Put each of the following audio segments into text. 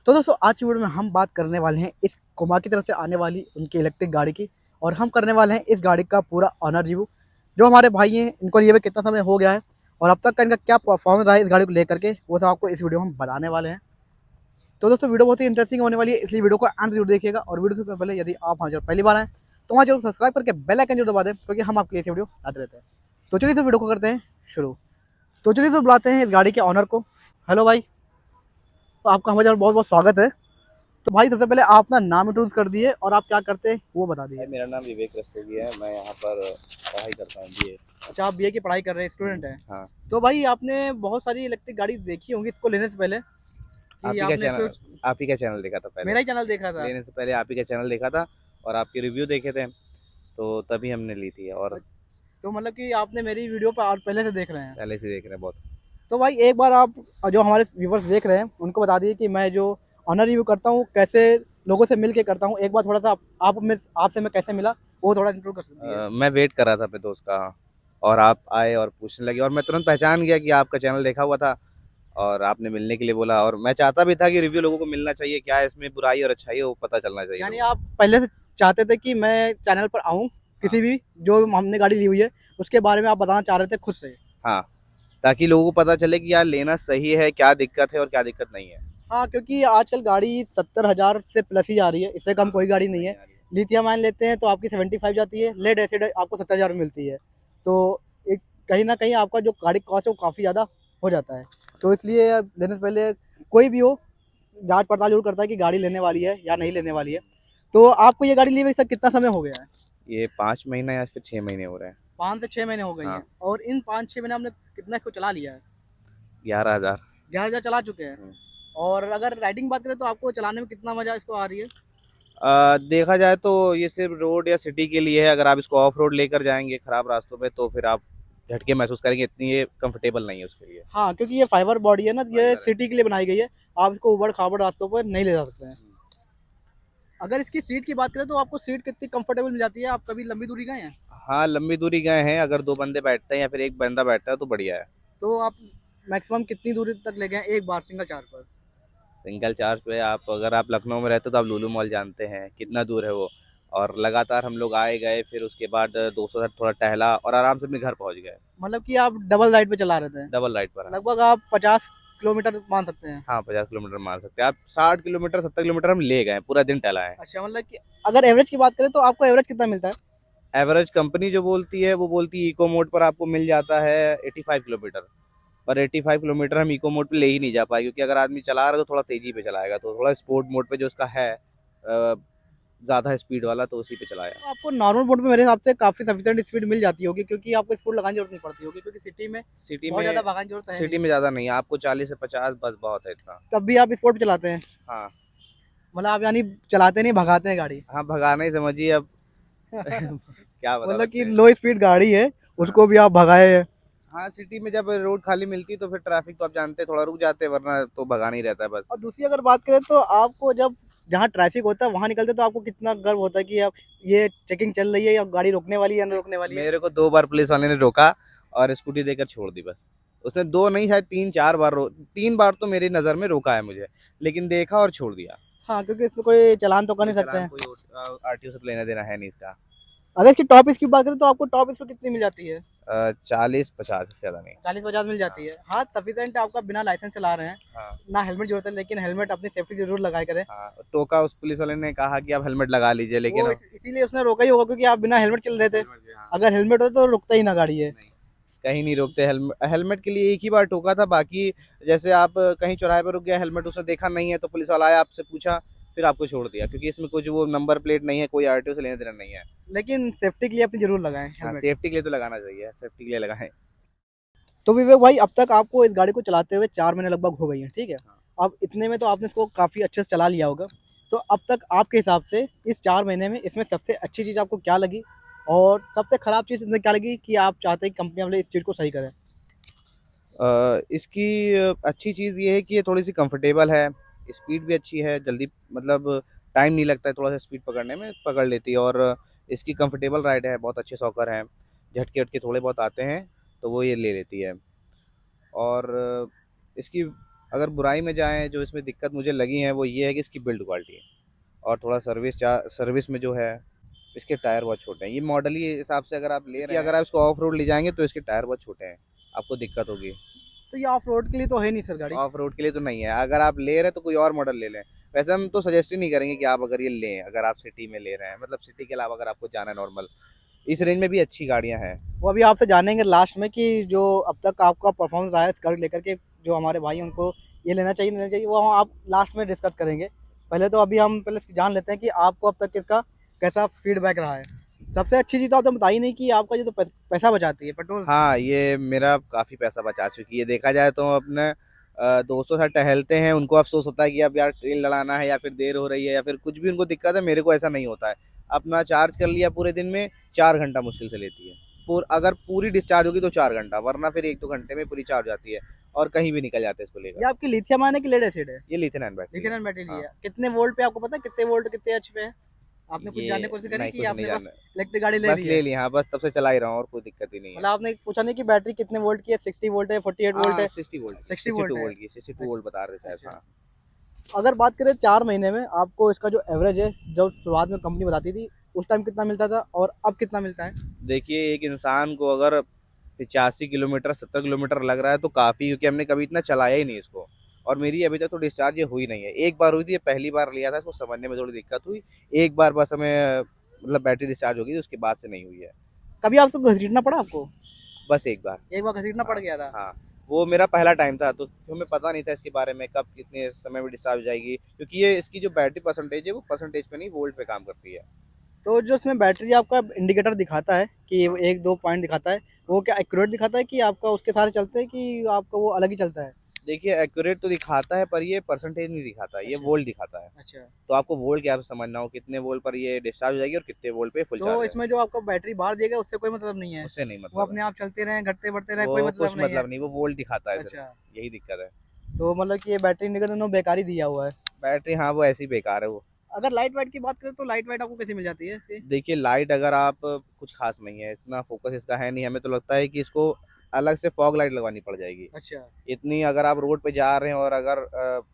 तो दोस्तों आज की वीडियो में हम बात करने वाले हैं इस कोमा की तरफ से आने वाली उनकी इलेक्ट्रिक गाड़ी की। और हम करने वाले हैं इस गाड़ी का पूरा ऑनर रिव्यू। जो हमारे भाई हैं इनको लिए हुए कितना समय हो गया है और अब तक का इनका क्या परफॉर्मेंस रहा है इस गाड़ी को लेकर के, वो सब आपको इस वीडियो में हम बताने वाले हैं। तो दोस्तों वीडियो बहुत ही इंटरेस्टिंग होने वाली है, इसलिए वीडियो को अंत जरूर देखिएगा। और वीडियो से पहले यदि आप हमारे पहली बार आए तो वहाँ जरूर सब्सक्राइब करके बेल आइकन जरूर दबा दें, क्योंकि हम आपके लिए ऐसी वीडियो आते रहते हैं। तो चलिए तो वीडियो को करते हैं शुरू। तो चलिए तो बुलाते हैं इस गाड़ी के ऑनर को। हेलो भाई, तो आपका हमारे बहुत बहुत स्वागत है। तो भाई सबसे पहले आप अपना नाम इंट्रोड्यूस कर दिए और आप क्या करते हैं वो बता भाई दीजिए। मेरा नाम विवेक रस्तोगी है। मैं यहाँ पर पढ़ाई करता हूँ बीए। अच्छा, आप बीए की पढ़ाई कर रहे हैं, स्टूडेंट हैं। हाँ। तो भाई आपने बहुत सारी इलेक्ट्रिक गाड़ी देखी होंगी इसको लेने से पहले आप कि ही का आपने इसको। चैनल आप ही का चैनल देखा था पहले। मेरा ही चैनल देखा था। लेने से पहले आप ही का चैनल देखा था और आपके रिव्यू देखे थे, तो तभी हमने ली थी। और तो मतलब कि आपने मेरी वीडियो पर और पहले से देख रहे हैं। पहले से देख रहे हैं बहुत। तो भाई एक बार आप जो हमारे व्यूवर्स देख रहे हैं उनको बता दीजिए कि मैं जो ऑनर रिव्यू करता हूँ कैसे लोगों से मिल के करता हूँ। एक बार थोड़ा सा आपसे मैं कैसे मिला वो थोड़ा इंट्रो कर सकती है। मैं वेट कर रहा था अपने दोस्त का, और आप आए और पूछने लगे और मैं तुरंत पहचान गया कि आपका चैनल देखा हुआ था और आपने मिलने के लिए बोला। और मैं चाहता भी था कि रिव्यू लोगों को मिलना चाहिए, क्या है इसमें बुराई और अच्छाई है वो पता चलना चाहिए यानी लोगों को। आप पहले से चाहते थे कि मैं चैनल पर आऊँ, हाँ। किसी भी जो हमने गाड़ी ली हुई है उसके बारे में आप बताना चाह रहे थे खुद से। हाँ, ताकि लोगों को पता चले कि यार लेना सही है, क्या दिक्कत है और क्या दिक्कत नहीं है। हाँ, क्योंकि आजकल गाड़ी 70,000 से प्लस ही जा रही है, इससे कम हाँ, कोई गाड़ी नहीं नहीं है। आ रही है। लिथियम आयन लेते हैं तो आपकी 75 जाती है, लेड एसिड आपको 70,000 में मिलती है। तो एक कहीं ना कहीं आपका जो गाड़ी कॉस्ट है वो काफ़ी ज़्यादा हो जाता है। तो इसलिए लेने से पहले कोई भी हो जांच पड़ताल जरूर करता है कि गाड़ी लेने वाली है या नहीं लेने वाली है। तो आपको ये गाड़ी लिए हुए सर कितना समय हो गया है? ये 5 महीना या फिर 6 महीने हो रहे हैं। 5 से 6 महीने हो गई हैं। हाँ। और इन 5 6 महीने आपने कितना इसको चला लिया है? 11,000। 11,000 चला चुके हैं। हम्म। और अगर राइडिंग बात करें तो आपको चलाने में कितना मजा इसको आ रही है? देखा जाए तो ये सिर्फ रोड या सिटी के लिए है। अगर आप इसको ऑफ रोड लेकर जाएंगे खराब रास्तों पे तो फिर आप झटके महसूस करेंगे। इतनी ये कंफर्टेबल नहीं है उसके लिए। हाँ, क्योंकि ये फाइबर बॉडी है ना, ये फाइबर है। सिटी के लिए बनाई गई है। आप इसको उबड़ खाबड़ रास्तों पर नहीं ले जा सकते हैं। अगर इसकी सीट की बात करें तो आपको सीट कितनी कंफर्टेबल मिल जाती है? आप कभी लंबी दूरी गए हैं? हाँ, लंबी दूरी गए हैं। अगर दो बंदे बैठते हैं या फिर एक बंदा बैठता है तो बढ़िया है। तो आप मैक्सिमम कितनी दूरी तक ले गए हैं एक बार सिंगल चार्ज पर? सिंगल चार्ज पे अगर आप लखनऊ में रहते हो तो आप लुलु मॉल जानते हैं कितना दूर है वो। और लगातार हम लोग आए गए, फिर उसके बाद 200 थोड़ा टहला और आराम से अपने घर पहुंच गए। मतलब कि आप डबल राइड पे चला रहे थे। डबल राइड पर। हाँ। लगभग आप 50 किलोमीटर मान सकते हैं। हाँ, 50 किलोमीटर मान सकते हैं आप। 60 किलोमीटर 70 किलोमीटर हम ले गए, पूरा दिन टहला है। अच्छा, मतलब कि अगर एवरेज की बात करें तो आपको एवरेज कितना मिलता है? एवरेज कंपनी जो बोलती है वो बोलती है इको मोड पर आपको मिल जाता है 85 किलोमीटर। पर 85 किलोमीटर हम इको मोड पे ले ही नहीं जा पाए, क्योंकि अगर आदमी चला रहा है तो थोड़ा तेजी पे चलाएगा, तो थोड़ा स्पोर्ट मोड पे जो उसका है ज़्यादा स्पीड वाला, तो उसी पे चलाया। तो आपको नॉर्मल मोड पे मेरे हिसाब से काफ़ी सफिशिएंट स्पीड मिल जाती होगी, क्योंकि आपको स्पीड लगाने की जरूरत नहीं पड़ती होगी, क्योंकि सिटी में सिटी बहुत ज़्यादा में भगाने की जरूरत है सिटी नहीं। में ज़्यादा नहीं है, आपको 40 से 50 बस बहुत है इतना। तब भी आप स्पोर्ट पे चलाते हैं? हाँ। मतलब आप यानी चलाते नहीं, भगाते हैं गाड़ी। हाँ, भगाना ही समझिए अब। क्या बता मतलब सकते कि हैं। लो स्पीड गाड़ी है, हाँ। उसको भी आप भगाए हैं। हाँ, सिटी में जब रोड खाली मिलती तो फिर ट्रैफिक तो आप जानते हैं थोड़ा रुक जाते हैं, वरना तो भगाना ही रहता है बस। और दूसरी अगर बात करें तो आपको जब जहाँ ट्रैफिक होता है वहां निकलते तो आपको कितना गर्व होता है कि अब ये चेकिंग चल रही है या गाड़ी रोकने वाली है या न रोकने वाली है? मेरे को 2 बार पुलिस वाले ने रोका और स्कूटी देकर छोड़ दी बस। उसने दो नहीं, शायद 3 4 बार 3 बार तो मेरी नज़र में रोका है मुझे, लेकिन देखा और छोड़ दिया। हाँ, क्योंकि इसमें कोई चालान तो कर कोई नहीं सकते चालान, हैं। कोई आरटीओ से तो लेना देना है नहीं इसका। अगर इसकी टॉप स्पीड बात करें तो आपको टॉप स्पीड कितनी मिल जाती है? 40 50 से ज़्यादा नहीं। 40 50 मिल हाँ। जाती है। हाँ, सफिशिएंट आपका बिना लाइसेंस चला रहे हैं। हाँ। ना हेलमेट जरूरत है, लेकिन हेलमेट अपनी सेफ्टी जरूर लगाए करें। हाँ, टोका उस पुलिस वाले ने कहा कि आप हेलमेट लगा लीजिए, लेकिन वो इसीलिए उसने रोका ही होगा क्योंकि आप बिना हेलमेट चल रहे थे। हेलमेट के। हाँ। अगर हेलमेट हो तो रुकता ही ना गाड़ी है। नहीं, कहीं नहीं रोकते। हेलमेट के लिए एक ही बार टोका था, बाकी जैसे आप कहीं चौराहे पर रुक गया, हेलमेट उसने देखा नहीं है तो पुलिस वाला आया, आपसे पूछा, फिर आपको छोड़ दिया, क्योंकि इसमें कुछ वो नंबर प्लेट नहीं है, कोई आरटीओ से लेना देना नहीं है। लेकिन सेफ्टी के लिए अपनी जरूर लगाएं हाँ, हेलमेट। सेफ्टी के लिए तो लगाना चाहिए, सेफ्टी के लिए लगाएं। तो विवेक भाई, अब तक आपको इस गाड़ी को चलाते हुए 4 महीने लगभग हो गई हैं, ठीक है? हाँ। अब इतने में तो आपने इसको काफ़ी अच्छे से चला लिया होगा। तो अब तक आपके हिसाब से इस 4 महीने में इसमें सबसे अच्छी चीज़ आपको क्या लगी और सबसे ख़राब चीज़ इसमें क्या लगी कि आप चाहते हैं कि कंपनी वाले इस चीज़ को सही करें? इसकी अच्छी चीज़ ये है कि ये थोड़ी सी कंफर्टेबल है, स्पीड भी अच्छी है, जल्दी मतलब टाइम नहीं लगता है, थोड़ा सा स्पीड पकड़ने में पकड़ लेती है। और इसकी कंफर्टेबल राइड है, बहुत अच्छे सॉकर हैं, झटके वटके थोड़े बहुत आते हैं तो वो ये ले लेती है। और इसकी अगर बुराई में जाएँ, जो इसमें दिक्कत मुझे लगी है वो ये है कि इसकी बिल्ड क्वालिटी और थोड़ा सर्विस में जो है इसके टायर बहुत छोटे हैं। ये मॉडल ही हिसाब से अगर आप ले रहे हैं, अगर आप इसको ऑफ रोड ले जाएँगे तो इसके टायर बहुत छोटे हैं, आपको दिक्कत होगी। तो ये ऑफ रोड के लिए तो है नहीं सर गाड़ी। ऑफ रोड के लिए तो नहीं है, अगर आप ले रहे हैं तो कोई और मॉडल ले लें। वैसे हम तो सजेस्ट ही नहीं करेंगे कि आप अगर ये लें, अगर आप सिटी में ले रहे हैं, मतलब सिटी के अलावा अगर आपको जाना है नॉर्मल, इस रेंज में भी अच्छी गाड़ियाँ हैं। वो अभी आपसे जानेंगे लास्ट में कि जो अब तक आपका परफॉर्मेंस रहा है इस गाड़ी लेकर के, जो हमारे भाई हैं उनको ये लेना चाहिए नहीं लेना चाहिए, वो हम आप लास्ट में डिस्कस करेंगे। पहले तो अभी हम पहले इसकी जान लेते हैं कि आपको अब तक इसका कैसा फीडबैक रहा है। सबसे अच्छी चीज़ तो आपने बताई नहीं कि आपका जो तो पैसा बचाती है पेट्रोल। हाँ, ये मेरा काफ़ी पैसा बचा चुकी है। देखा जाए तो अपने दोस्तों के साथ टहलते हैं, उनको अफ़सोस होता है कि अब यार तेल डलाना है या फिर देर हो रही है या फिर कुछ भी उनको दिक्कत है, मेरे को ऐसा नहीं होता है। अपना चार्ज कर लिया पूरे दिन में, 4 घंटा मुश्किल से लेती है। अगर पूरी डिस्चार्ज होगी तो 4 घंटा, वरना फिर 1-2 घंटे में पूरी चार्ज हो जाती है और कहीं भी निकल जाते हैं इसको ये लेकर। आपकी लिथियम आयन है कि लेड एसिड है? ये लिथियम आयन बैटरी लिथियम है। आयन बैटरी ली हाँ, है। कितने वोल्ट पे आपको पता है कितने वोल्ट कितने एच पे है? आपने कुछ जानने की ये कोशिश करी नहीं, कि कुछ नहीं आपने बस जानना। इलेक्ट्रिक गाड़ी ले बस ली ले है? ली, हाँ, बस तब से चला ही रहा हूँ और कोई दिक्कत ही नहीं है। मतलब आपने पूछा नहीं कि बैटरी कितने वोल्ट की है, 60 वोल्ट है, 48 वोल्ट हाँ, है? 60 वोल्ट 60 62 वोल्ट है। वोल्ट की 62 वोल्ट बता रहे थे शायद। अच्छा। हाँ। अगर बात करें 4 महीने में आपको इसका जो एवरेज है, जो शुरुआत में कंपनी बताती थी, उस टाइम कितना मिलता था और अब कितना मिलता है? देखिए, एक इंसान को अगर 85 किलोमीटर 70 किलोमीटर लग रहा है तो काफ़ी, क्योंकि हमने कभी इतना चलाया ही नहीं इसको। और मेरी अभी तक तो डिस्चार्ज ये हुई नहीं है। एक बार हुई थी, ये पहली बार लिया था, इसको समझने में थोड़ी दिक्कत हुई। एक बार बस हमें मतलब बैटरी डिस्चार्ज हो गई थी, उसके बाद से नहीं हुई है। कभी आपको घसीटना पड़ा आपको? बस एक बार। एक बार घसीटना पड़ हाँ, गया था। हाँ। वो मेरा पहला टाइम था, तो हमें पता नहीं था इसके बारे में कब कितने समय में डिस्चार्ज हो जाएगी, क्योंकि ये इसकी जो बैटरी परसेंटेज है वो परसेंटेज पे नहीं वोल्ट पे काम करती है। तो जो इसमें बैटरी आपका इंडिकेटर दिखाता है कि वो 1-2 पॉइंट दिखाता है, वो क्या एक्यूरेट दिखाता है कि आपका उसके सारे चलते हैं कि आपका वो अलग ही चलता है? देखिए, एक्यूरेट तो दिखाता है पर ये परसेंटेज नहीं दिखाता है, ये अच्छा, वोल्ट दिखाता है। अच्छा। तो आपको वोल्ट के हिसाब से समझना हो कितने वोल्ट पर ये डिस्चार्ज हो जाएगी और कितने वोल्ट पे फुल तो चार्ज है। इसमें जो आपका बैटरी बाहर देगा उससे कोई मतलब नहीं है? उससे नहीं वो मतलब अपने है। आप चलते रहें, घटते-बढ़ते रहें, कोई वो कुछ मतलब नहीं है? मतलब नहीं, वो वोल्ट दिखाता है सिर्फ, अच्छा, यही दिक्कत है। तो मतलब कि ये बैटरी इंडिकेटर इन्होंने बेकार ही दिया हुआ है। बैटरी, हाँ, वो ऐसी बेकार है वो। अगर लाइट वाइट की बात करें तो लाइट वाइट आपको कैसी मिल जाती है इससे? देखिए, लाइट अगर आप कुछ खास नहीं है, इतना फोकस इसका है नहीं, हमें तो लगता है कि इसको अलग से फॉग लाइट लगवानी पड़ जाएगी। अच्छा, इतनी अगर आप रोड पे जा रहे हैं और अगर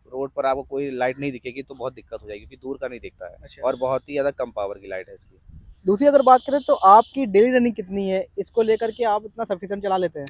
रोड पर आपको कोई लाइट नहीं दिखेगी तो बहुत दिक्कत हो जाएगी, क्योंकि दूर का नहीं दिखता है अच्छा। और बहुत ही ज़्यादा कम पावर की लाइट है इसकी। दूसरी अगर बात करें तो आपकी डेली रनिंग कितनी है? इसको लेकर के आप इतना सफिशिएंट चला लेते हैं?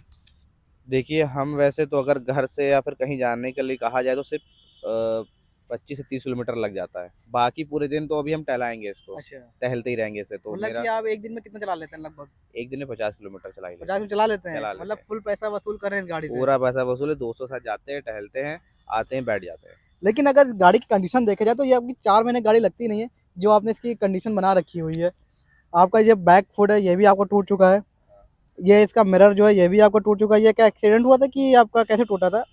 देखिए, हम वैसे तो अगर घर से या फिर कहीं जाने के लिए कहा जाए तो सिर्फ 25 से 30 किलोमीटर लग जाता है। बाकी पूरे दिन तो अभी हम टहलाएँगे इसको, अच्छा, टहलते ही रहेंगे इससे, तो मतलब मेरा कि आप एक दिन में कितना चला लेते हैं लगभग? एक दिन में 50 किलोमीटर चला ही 50 लेते में हैं। चला लेते हैं? चला लेते मतलब हैं। फुल पैसा वसूल कर रहे हैं इस गाड़ी से। पूरा पैसा वसूल है, दोस्तों के साथ जाते हैं, टहलते हैं, आते हैं, बैठ जाते हैं। लेकिन अगर गाड़ी की कंडीशन देखा जाए तो ये आपकी 4 महीने गाड़ी लगती नहीं है, जो आपने इसकी कंडीशन बना रखी हुई है। आपका ये बैक फुट है, ये भी आपका टूट चुका है। ये इसका मिरर जो है, ये भी आपका टूट चुका है। ये क्या एक्सीडेंट हुआ था कि आपका कैसे टूटा था?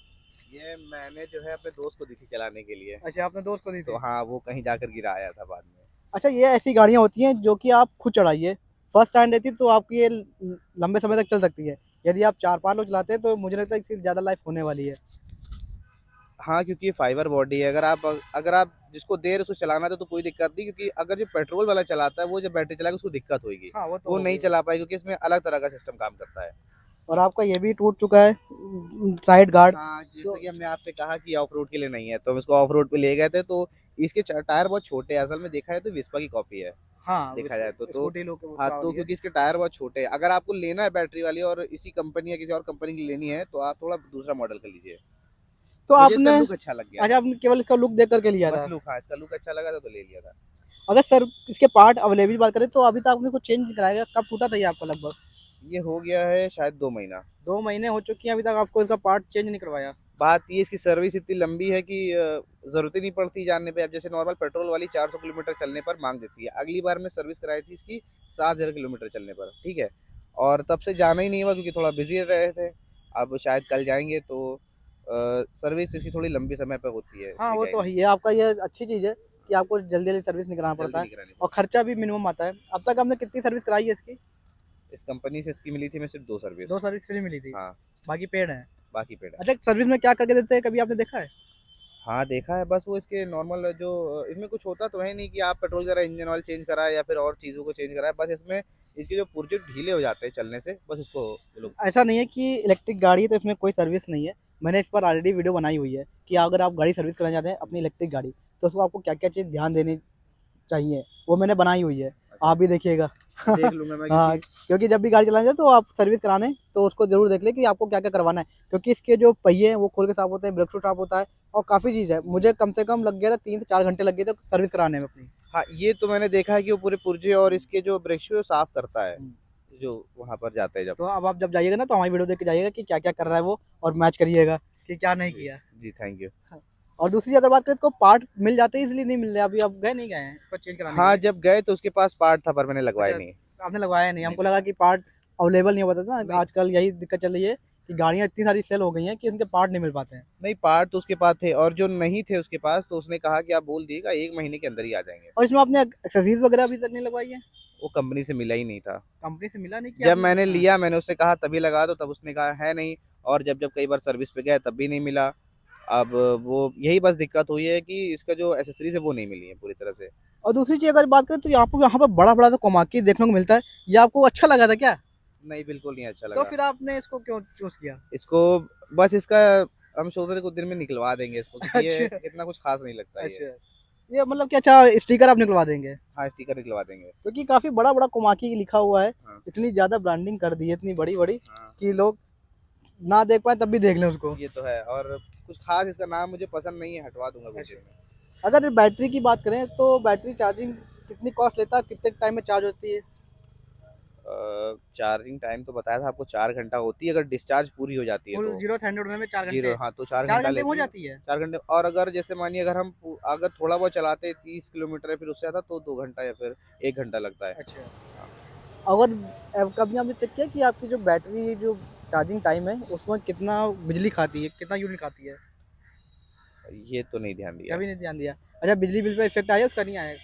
ये मैंने जो है अपने दोस्त को दी थी चलाने के लिए, अच्छा, आपने दोस्त को दी तो थी। हाँ, वो कहीं जाकर गिराया था बाद में। अच्छा, ये ऐसी गाड़ियाँ होती हैं जो कि आप खुद चलाइए। फर्स्ट हैंड रहती है तो आपकी ये लंबे समय तक चल सकती है। यदि आप 4-5 लोग चलाते हैं तो मुझे लगता है इससे ज़्यादा लाइफ होने वाली है। हाँ, क्योंकि ये फाइबर बॉडी है, अगर आप जिसको देर उसको चलाना था तो कोई दिक्कत नहीं, क्योंकि अगर जो पेट्रोल वाला चलाता है वो जब बैटरी चलाएगा उसको दिक्कत होगी। हाँ, वो तो वो नहीं होगी। चला पाएगा क्योंकि इसमें अलग तरह का सिस्टम काम करता है। और आपका ये भी टूट चुका है साइड गार्ड। हाँ, जैसे तो कि हमने आपसे कहा कि ऑफ रोड के लिए नहीं है, तो हम इसको ऑफ रोड पे ले गए थे, तो इसके टायर बहुत छोटे हैं, असल में देखा जाए तो वेस्पा की कॉपी है, हाँ, देखा जाए तो स्कूटी लोग हाँ, उसका तो वाली है। क्योंकि इसके टायर बहुत छोटे हैं। अगर आपको लेना है बैटरी वाली और इसी कंपनी या किसी और कंपनी की लेनी है तो आप थोड़ा दूसरा मॉडल कर लीजिए। तो मुझे इसका आपने लुक अच्छा लग गया अच्छा, था, आपने केवल इसका लुक देख कर के लिया बस था। लुक, हाँ, इसका लुक अच्छा लगा था तो ले लिया था। अगर सर इसके पार्ट अवेलेबल बात करें तो अभी तक आपने कुछ चेंज नहीं कराया, कब टूटा था ये आपका लगभग? ये हो गया है शायद 2 महीना। 2 महीने हो चुके हैं, अभी तक आपको इसका पार्ट चेंज नहीं करवाया। बात ये इसकी सर्विस इतनी लंबी है कि ज़रूरत ही नहीं पड़ती जानने पे। अब जैसे नॉर्मल पेट्रोल वाली 400 किलोमीटर चलने पर माँग देती है। अगली बार मैं सर्विस कराई थी इसकी 7000 किलोमीटर चलने पर, ठीक है? और तब से जाना ही नहीं हुआ क्योंकि थोड़ा बिज़ी रहे थे। अब शायद कल जाएँगे तो सर्विस इसकी थोड़ी लंबी समय पे होती है, हाँ, इसलिए वो गए तो है नहीं। ही है, आपका ये अच्छी चीज़ है कि आपको जल्दी-जल्दी सर्विस नहीं कराना जल्दी पड़ता है नहीं करानी और पड़ती। खर्चा भी मिनिमम आता है। अब तक आपने कितनी सर्विस कराई है इसकी? इस कंपनी से इसकी मिली थी हमें सिर्फ़ 2 2 सर्विस। सर्विस फ्री मिली थी, हाँ, बाकी पेड है। बाकी पेड है। अच्छा, सर्विस में क्या करके देते हैं, कभी आपने देखा है? हाँ, देखा है, बस वो इसके नॉर्मल जो इसमें कुछ होता तो है नहीं कि आप पेट्रोल की तरह इंजन ऑयल चेंज कराएँ या फिर और चीज़ों को चेंज कराएँ, बस इसमें इसके जो पुर्जे ढीले हो जाते हैं चलने से, बस उसको वो लोग। ऐसा नहीं है कि इलेक्ट्रिक गाड़ी है तो इसमें कोई सर्विस नहीं है। मैंने इस पर ऑलरेडी वीडियो बनाई हुई है कि अगर आप गाड़ी सर्विस कराना चाहते हैं अपनी इलेक्ट्रिक गाड़ी, तो उसको आपको क्या क्या चीज़ ध्यान देनी चाहिए, वो मैंने बनाई हुई है। आप भी देखिएगा। देख लूंगा मैं हाँ, क्योंकि क्योंकि जब भी गाड़ी चलाने जाए तो आप सर्विस कराने तो उसको ज़रूर देख लें कि आपको क्या क्या करवाना है, क्योंकि इसके जो पहिए हैं वो खोल के साफ होते हैं, ब्रेक शू साफ होता है और काफ़ी चीज़ है। मुझे कम से कम लग गया था 3 से 4 घंटे लग गए थे सर्विस कराने में अपनी। हाँ, ये तो मैंने देखा है कि वो पूरे पुर्जे और इसके जो ब्रेक शू है वो साफ करता है, जो वहाँ पर जाते हैं जब। तो अब आप जब जाइएगा ना तो हमारी वीडियो देख के जाइएगा कि क्या क्या कर रहा है वो, और मैच करिएगा कि क्या नहीं जी, किया। जी थैंक यू। और दूसरी अगर बात करें तो पार्ट मिल जाते हैं, इसलिए नहीं मिल रहे, अभी आप गए नहीं गए हैं इसको चेंज कराने के हाँ, लिए? जब गए तो उसके पास पार्ट था पर मैंने लगवाया अच्छा, नहीं। आपने लगवाया नहीं, नहीं, हमको लगा कि पार्ट अवेलेबल नहीं हो पाता ना, नहीं, आजकल यही दिक्कत चल रही है कि गाड़ियाँ इतनी सारी सेल हो गई हैं कि उनके पार्ट नहीं मिल पाते हैं। नहीं पार्ट तो उसके पास थे और जो नहीं थे उसके पास तो उसने कहा कि आप बोल दीजिएगा 1 महीने के अंदर ही आ जाएँगे। और इसमें आपने एक्सेसरीज वगैरह अभी तक नहीं लगवाई है? वो कंपनी से मिला ही नहीं था। कंपनी से मिला नहीं कि जब आपने? मैंने हाँ, लिया मैंने उससे कहा तभी लगा दो, तब उसने कहा है नहीं, और जब कई बार सर्विस पे गए तब भी नहीं मिला। अब वो यही बस दिक्कत हुई है कि इसका जो एक्सेसरीज़ है वो नहीं मिली है पूरी तरह से। और दूसरी चीज़ अगर बात करें तो आपको यहाँ पर बड़ा-बड़ा सा कोमाकी देखने को मिलता है, ये आपको अच्छा लगा था क्या? नहीं, बिल्कुल नहीं अच्छा तो लगा। फिर आपने इसको क्यों चूज़ किया? इसको बस इसका हम सोच रहे कुछ दिन में निकलवा देंगे इसको क्योंकि ये अच्छा, इतना कुछ ख़ास नहीं लगता ये। अच्छा। ये मतलब कि अच्छा स्टिकर आप निकलवा देंगे? हाँ, स्टिकर निकलवा देंगे। क्योंकि काफ़ी बड़ा-बड़ा कोमाकी लिखा हुआ है, हाँ, इतनी ज़्यादा ब्रांडिंग कर दी है, इतनी बड़ी-बड़ी हाँ, कि लोग ना देख पाएँ तब भी देख लें उसको। ये तो है और कुछ ख़ास इसका नाम मुझे पसंद नहीं है, हटवा दूँगा कुछ अच्छा। दिन में। अगर बैटरी की बात करें तो बैटरी चार्जिंग कितनी कॉस्ट लेता है? कितने टाइम में चार्ज होती है? चार्जिंग टाइम तो बताया था आपको 4 घंटा होती है अगर डिस्चार्ज पूरी हो जाती है फुल तो। 0 से 100 होने में 4 ज़ीरो घंटे? हाँ, तो 4 4 घंटा घंटे में हो लेती है। जाती है? 4 घंटे और अगर जैसे मानिए अगर हम अगर थोड़ा बहुत चलाते हैं 30 किलोमीटर या फिर उससे ज़्यादा तो 2 घंटा या फिर 1 घंटा लगता है। अच्छा। हाँ, अगर कभी आपने चेक किया कि आपकी जो बैटरी जो चार्जिंग टाइम है उसमें कितना बिजली खाती है, कितना यूनिट खाती है? ये तो नहीं ध्यान दिया। कभी नहीं ध्यान दिया। अच्छा, बिजली बिल पे इफ़ेक्ट आया उसका? नहीं आया?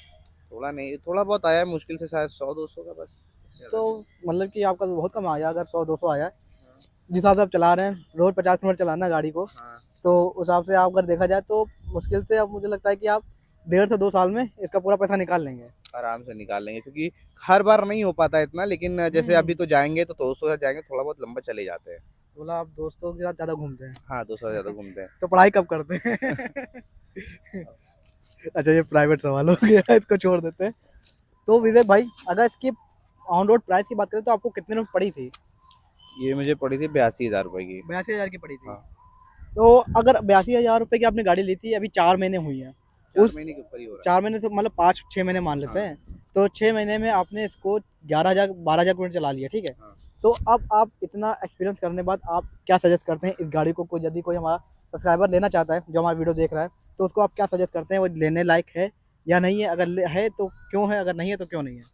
थोड़ा नहीं, थोड़ा बहुत आया है मुश्किल से शायद 100-200 का बस, इससे ज़्यादा तो नहीं। मतलब कि आपका तो बहुत कम आया अगर 100-200 आया है। जिस हिसाब से आप चला रहे हैं, रोज़ 50 किलोमीटर चलाना है गाड़ी को, हाँ, तो उस हिसाब से आप अगर देखा जाए तो मुश्किल से अब मुझे लगता है कि आप 1.5 से 2 साल में इसका पूरा पैसा निकाल लेंगे। आराम से निकाल लेंगे क्योंकि हर बार नहीं हो पाता इतना लेकिन जैसे हुँ। अभी तो जाएँगे तो दोस्तों के साथ जाएँगे थोड़ा बहुत लंबा चले जाते हैं। बोला आप दोस्तों के साथ ज़्यादा घूमते हैं। हाँ, दोस्तों से ज़्यादा घूमते हैं। तो पढ़ाई कब करते हैं? अच्छा, ये प्राइवेट सवाल हो गया, इसको छोड़ देते हैं। तो विवेक भाई, अगर इसकी ऑन रोड प्राइस की बात करें तो आपको कितने में पड़ी थी? ये मुझे पड़ी थी 82,000 रुपए की। 82,000 की पड़ी थी। हाँ, तो अगर 82,000 रुपए की आपने गाड़ी ली थी, अभी 4 महीने हुई हैं। 4 उस महीने के ऊपर ही हो रहा 4 महीने से मतलब 5-6 महीने मान है। लेते हाँ, हैं। तो 6 महीने में आपने इसको 11,000 12,000 किलोमीटर चला लिया, ठीक है? हाँ। तो अब आप इतना एक्सपीरियंस करने के बाद आप क्या सजेस्ट करते हैं इस गाड़ी को, कोई यदि कोई हमारा सब्सक्राइबर लेना चाहता है, जो हमारा वीडियो देख रहा है, तो उसको आप क्या सजेस्ट करते हैं? वो लेने लायक है या नहीं है? अगर ले है तो क्यों है? अगर नहीं है तो क्यों नहीं है?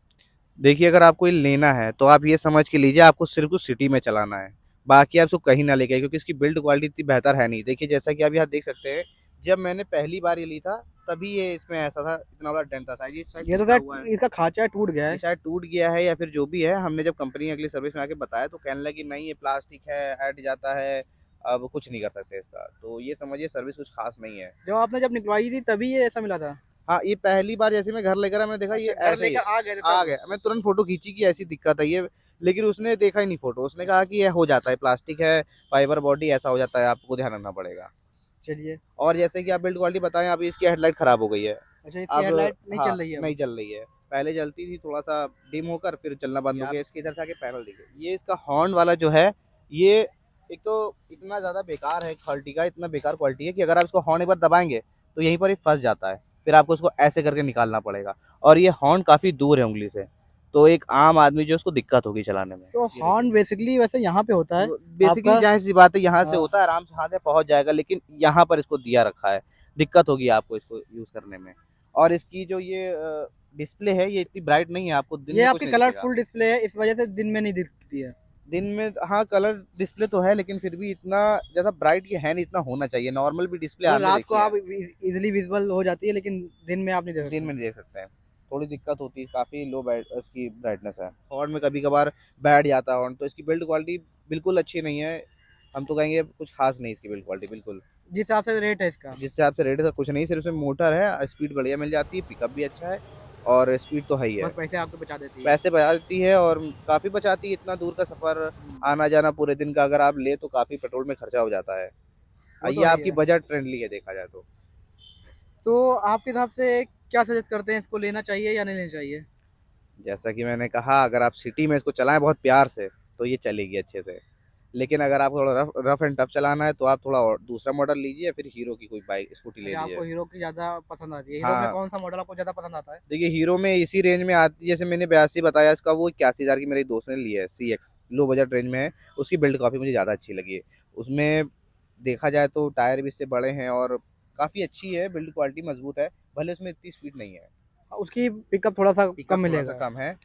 देखिए अगर आपको ये लेना है तो आप ये समझ के लीजिए आपको सिर्फ़ कुछ सिटी में चलाना है। बाकी आप इसको कहीं ना लेके आइए क्योंकि इसकी बिल्ड क्वालिटी इतनी बेहतर है नहीं। देखिए जैसा कि आप यहाँ देख सकते हैं, जब मैंने पहली बार ये ली था तभी ये इसमें ऐसा था, इतना बड़ा डेंट था। शायद ये शायद ये तो टूटा हुआ है। शायद इसका खाँचा टूट गया ये है। शायद टूट गया है या फिर जो भी है, हमने जब कंपनी अगली सर्विस में आके बताया तो कहने लगी नहीं ये प्लास्टिक है, हट जाता है, अब कुछ नहीं कर सकते इसका। तो ये समझिए सर्विस कुछ ख़ास नहीं है। जब निकलवाई थी तभी ये ऐसा मिला था? हाँ, ये पहली बार जैसे मैं घर लेकर आया मैंने देखा ये अच्छा, घर ऐसा ही लेकर है। आ गए थे आ तब? गया, मैं तुरंत फ़ोटो खींची कि ऐसी दिक्कत है ये, लेकिन उसने देखा ही नहीं फ़ोटो, उसने कहा कि ये हो जाता है, प्लास्टिक है, फाइबर बॉडी ऐसा हो जाता है, आपको ध्यान रखना पड़ेगा। चलिए। और जैसे कि आप बिल्ड क्वालिटी बताएँ, अभी इसकी हेडलाइट खराब हो गई है। अच्छा, इसकी अब हेडलाइट नहीं हाँ, चल रही है अब? नहीं चल रही है। पहले चलती थी, थोड़ा-सा डिम होकर फिर चलना बंद हो गया। इसके इधर से आके पैनल देखिए, ये इसका हॉर्न वाला जो है, ये एक तो इतना ज़्यादा बेकार है क्वालिटी का, इतना बेकार क्वालिटी है कि अगर आप इसको हॉर्न एक बार दबाएँगे, तो यहीं पर ही फँस जाता है। फिर आपको इसको ऐसे करके निकालना पड़ेगा और ये हॉर्न काफ़ी दूर है उँगली से, तो एक आम आदमी जो है उसको दिक्कत होगी चलाने में। तो ये हॉर्न देखिए। बेसिकली वैसे यहाँ पे होता है बेसिकली आपका। ज़ाहिर-सी बात है यहाँ से हाँ, होता है, आराम से हाथ में पहुँच जाएगा, लेकिन यहाँ पर इसको दिया रखा है। दिक्कत होगी आपको इसको यूज़ करने में। और इसकी जो ये डिस्प्ले है, ये इतनी ब्राइट नहीं है, आपको दिन ये में कुछ आपकी नहीं दिखेगा। कलरफुल डिस्प्ले है, इस वजह से दिन में नहीं दिखती है। दिन में हाँ, कलर डिस्प्ले तो है, लेकिन फिर भी इतना ज़्यादा ब्राइट ये है नहीं, इतना होना चाहिए। नॉर्मल भी डिस्प्ले मतलब आपने रात को देखी है, आप इजीली विजिबल हो जाती है, लेकिन दिन में आप नहीं देख दिन सकते। में नहीं देख सकते हैं। थोड़ी दिक्कत होती है, काफ़ी लो इसकी ब्राइटनेस है। हॉर्न में कभी-कभार बैठ जाता है हॉर्न, तो इसकी बिल्ड क्वालिटी बिल्कुल अच्छी नहीं है। हम तो कहेंगे कुछ ख़ास नहीं इसकी बिल्ड क्वालिटी बिल्कुल। जिस हिसाब से रेट है इसका। जिस हिसाब से रेट है कुछ नहीं, सिर्फ इसमें मोटर है, स्पीड बढ़िया मिल जाती है, पिकअप भी अच्छा है और स्पीड तो है ही है। बस पैसे आपको बचा देती है। पैसे बचा देती है और काफ़ी बचाती है, इतना दूर का सफ़र हुँ। आना-जाना पूरे दिन का अगर आप लें तो काफ़ी पेट्रोल में खर्चा हो जाता है। वो ये तो है ही आपकी है। बजट फ्रेंडली है देखा जाए तो। तो आपके हिसाब से क्या सजेस्ट करते हैं, इसको लेना चाहिए या नहीं लेना चाहिए? जैसा कि मैंने कहा, अगर आप सिटी में इसको चलाएं बहुत प्यार से तो ये चलेगी अच्छे से। लेकिन अगर आपको थोड़ा रफ रफ एंड टफ चलाना है तो आप थोड़ा और दूसरा मॉडल लीजिए, फिर हीरो की कोई बाइक स्कूटी ले अच्छा, आपको लीजिए। हीरो की ज़्यादा पसंद आती है। हीरो में हाँ, कौन सा मॉडल आपको ज़्यादा पसंद आता है? देखिए हीरो में इसी रेंज में आती है, जैसे मैंने 82 बताया इसका, वो 81,000 की मेरे दोस्त ने ली है, सी एक्स लो बजट रेंज में है। उसकी बिल्ड काफ़ी मुझे ज़्यादा अच्छी लगी है। उसमें देखा जाए तो टायर भी इससे बड़े हैं और काफ़ी अच्छी है, बिल्ड क्वालिटी मजबूत है। भले उसमें इतनी स्पीड नहीं है, उसकी पिकअप थोड़ा सा कम पिकअप थोड़ा सा मिलेगा। कम है।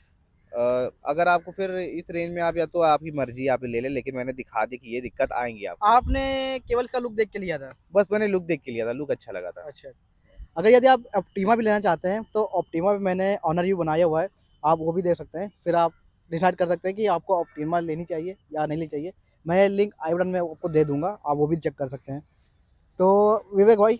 अगर आपको फिर इस रेंज में, आप या तो आपकी मर्जी आप ले लें, लेकिन मैंने दिखा दी कि ये दिक्कत आएंगी आपको। आपने केवल इसका लुक देख के लिया था? बस मैंने लुक देख के लिया था, लुक अच्छा लगा था। अच्छा। अगर यदि आप ऑप्टिमा भी लेना चाहते हैं तो ऑप्टिमा भी मैंने ऑनर व्यू बनाया हुआ है, आप वो भी देख सकते हैं। फिर आप डिसाइड कर सकते हैं कि आपको ऑप्टिमा लेनी चाहिए या नहीं लेनी चाहिए। मैं लिंक आई बटन में आपको दे दूंगा, आप वो भी चेक कर सकते हैं। तो विवेक भाई,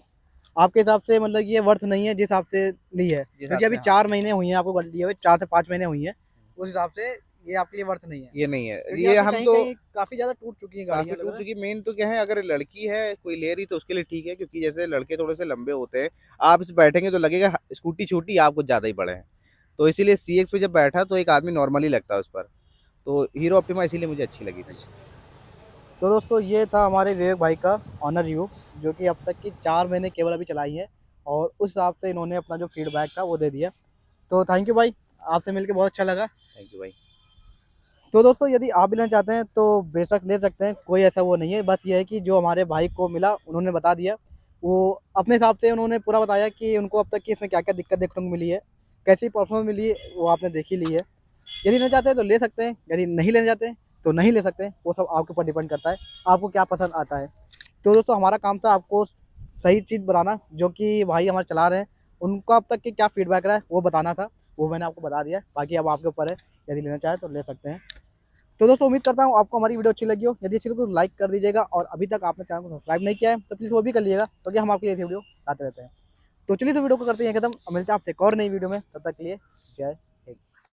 आपके हिसाब से मतलब ये वर्थ नहीं है जिस हिसाब से ली है, जिस हिसाब क्योंकि से, अभी हाँ। 4 महीने हुई हैं आपको गाड़ी लिए हुए, 4 से 5 महीने हुई हैं, उस हिसाब से ये आपके लिए वर्थ नहीं है, ये नहीं है, क्योंकि ये आपकी हम कहीं तो कहीं काफ़ी ज़्यादा टूट चुकी हैं काफी गाड़ियाँ लग टूट रहा है। चुकी। मेन तो क्या है, अगर लड़की है कोई ले रही तो उसके लिए ठीक है, क्योंकि जैसे लड़के थोड़े से लंबे होते हैं, आप इस बैठेंगे तो लगेगा स्कूटी छोटी, आप कुछ ज्यादा ही बड़े हैं। तो इसीलिए सी एक्स पे जब बैठा तो एक आदमी नॉर्मली लगता है उस पर। तो हीरो ऑप्टिमा इसीलिए मुझे अच्छी लगी थी। तो दोस्तों ये था हमारे विवेक भाई का ऑनर रिव्यू, जो कि अब तक की 4 महीने केवल अभी चलाई है, और उस हिसाब से इन्होंने अपना जो फीडबैक था वो दे दिया। तो थैंक यू भाई, आपसे मिलकर बहुत अच्छा लगा। थैंक यू भाई। तो दोस्तों यदि आप भी लेना चाहते हैं तो बेशक ले सकते हैं, कोई ऐसा वो नहीं है। बस ये है कि जो हमारे भाई को मिला उन्होंने बता दिया, वो अपने हिसाब से उन्होंने पूरा बताया कि उनको अब तक की इसमें क्या क्या दिक्कत देखने को मिली है, कैसी परफॉर्मेंस मिली है, वो आपने देख ही ली है। यदि लेना चाहते हैं तो ले सकते हैं, यदि नहीं लेना चाहते हैं तो नहीं ले सकते हैं, वो सब आपके ऊपर डिपेंड करता है, आपको क्या पसंद आता है। तो दोस्तों हमारा काम था आपको सही चीज़ बताना, जो कि भाई हमारे चला रहे हैं, उनका अब तक की क्या फीडबैक रहा है वो बताना था, वो मैंने आपको बता दिया। बाकी अब आपके ऊपर है, यदि लेना चाहे तो ले सकते हैं। तो दोस्तों उम्मीद करता हूँ आपको हमारी वीडियो अच्छी लगी हो। यदि अच्छी लगी तो लाइक कर दीजिएगा, और अभी तक आपने चैनल को सब्सक्राइब नहीं किया है तो प्लीज़ वो भी कर लीजिएगा, क्योंकि हम आपके लिए ऐसी वीडियो लाते रहते हैं। तो चलिए तो वीडियो को करते हैं खत्म, मिलते हैं आपसे एक और नई वीडियो में, तब तक के लिए जय